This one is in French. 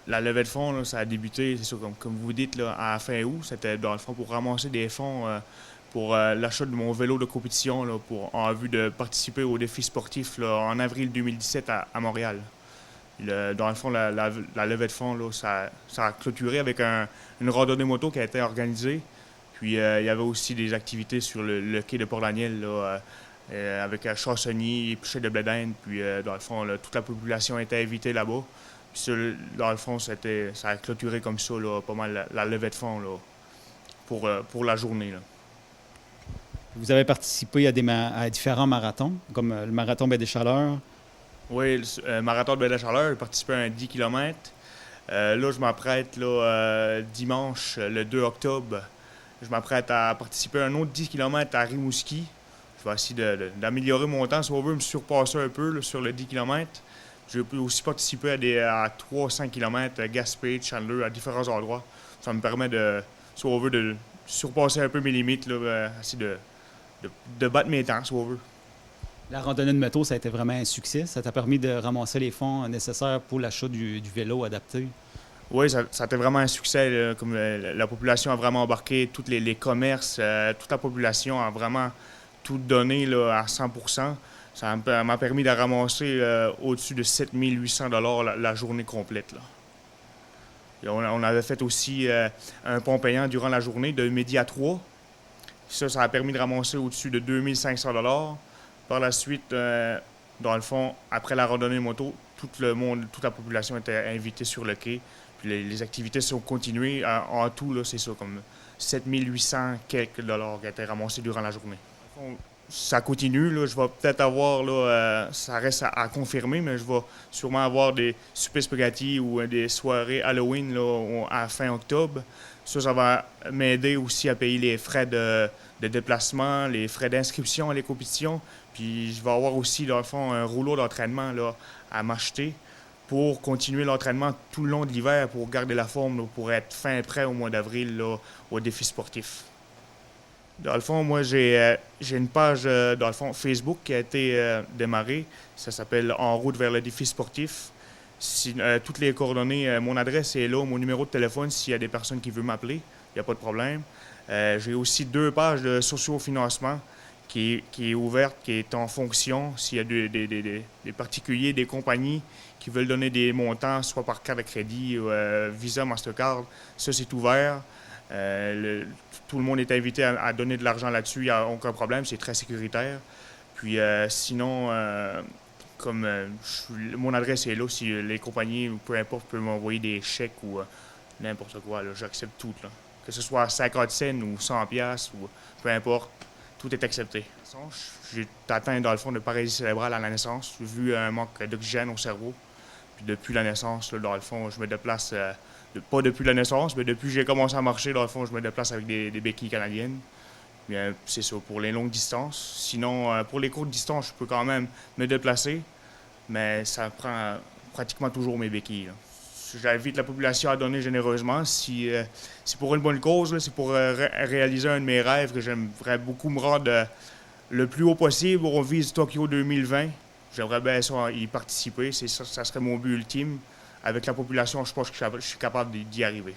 La levée de fonds, là, ça a débuté, c'est sûr, comme vous dites, là, à fin août. C'était dans le fond pour ramasser des fonds pour l'achat de mon vélo de compétition là, en vue de participer au défi sportif là, en avril 2017 à Montréal. Dans le fond, la levée de fonds, là, ça a clôturé avec une randonnée moto qui a été organisée. Puis il y avait aussi des activités sur le quai de Port-Daniel là, avec chansonniers, épluchés de blé d'Inde. Puis dans le fond, là, toute la population était invitée là-bas. Puis dans le fond, ça a clôturé comme ça, là, pas mal la levée de fonds là, pour la journée. Là. Vous avez participé à différents marathons, comme le marathon Baie des Chaleurs. Oui, le marathon de Baie-des-Chaleurs, j'ai participé à un 10 km. Là, je m'apprête, là, dimanche, le 2 octobre, je m'apprête à participer à un autre 10 km à Rimouski. Je vais essayer d'améliorer mon temps, si on veut me surpasser un peu là, sur le 10 km. Je peux aussi participer à 300 km à Gaspé, Chandler, à différents endroits. Ça me permet si on veut, de surpasser un peu mes limites, là, essayer de battre mes temps, si on veut. La randonnée de moto, ça a été vraiment un succès. Ça t'a permis de ramasser les fonds nécessaires pour l'achat du vélo adapté. Oui, ça a été vraiment un succès. Là, comme la population a vraiment embarqué, tous les commerces, toute la population a vraiment tout donné là, à 100 m'a permis de ramasser au-dessus de 7 800 la journée complète. Là. Et on avait fait aussi un pont payant durant la journée de midi à 3. Ça a permis de ramasser au-dessus de 2 500 Par la suite, dans le fond, après la randonnée moto, tout le monde, toute la population était invitée sur le quai. Puis les activités sont continuées. En tout, là, c'est ça, comme 7 800 quelques dollars qui ont été ramassés durant la journée. Ça continue. Là, je vais peut-être avoir, là, ça reste à confirmer, mais je vais sûrement avoir des soupers spaghetti ou des soirées Halloween là, à fin octobre. Ça va m'aider aussi à payer les frais de déplacement, les frais d'inscription à les compétitions. Puis je vais avoir aussi, dans le fond, un rouleau d'entraînement là, à m'acheter pour continuer l'entraînement tout le long de l'hiver, pour garder la forme, là, pour être fin prêt au mois d'avril là, au défi sportif. Dans le fond, moi, j'ai une page, dans le fond, Facebook qui a été démarrée. Ça s'appelle En route vers le défi sportif. Toutes les coordonnées, mon adresse est là, mon numéro de téléphone, s'il y a des personnes qui veulent m'appeler, il n'y a pas de problème. J'ai aussi 2 pages de sociofinancement qui est ouverte, qui est en fonction. S'il y a des particuliers, des compagnies qui veulent donner des montants, soit par carte de crédit, Visa, Mastercard, ça, c'est ouvert. Tout le monde est invité à donner de l'argent là-dessus, il n'y a aucun problème, c'est très sécuritaire. Puis sinon, mon adresse est là, si les compagnies, peu importe, peuvent m'envoyer des chèques ou n'importe quoi, là, j'accepte tout. Là. Que ce soit 50 cents ou 100 piastres, ou peu importe, tout est accepté. J'ai atteint, dans le fond, de paralysie cérébrale à la naissance, vu un manque d'oxygène au cerveau. Puis depuis la naissance, là, dans le fond, je me déplace, pas depuis la naissance, mais depuis que j'ai commencé à marcher, dans le fond, je me déplace avec des béquilles canadiennes. Bien, c'est ça, pour les longues distances. Sinon, pour les courtes distances, je peux quand même me déplacer, mais ça prend pratiquement toujours mes béquilles. Là. J'invite la population à donner généreusement. Si c'est pour une bonne cause, là, c'est pour réaliser un de mes rêves que j'aimerais beaucoup me rendre le plus haut possible. On vise Tokyo 2020. J'aimerais bien ça, y participer. Ça serait mon but ultime. Avec la population, je pense que je suis capable d'y arriver.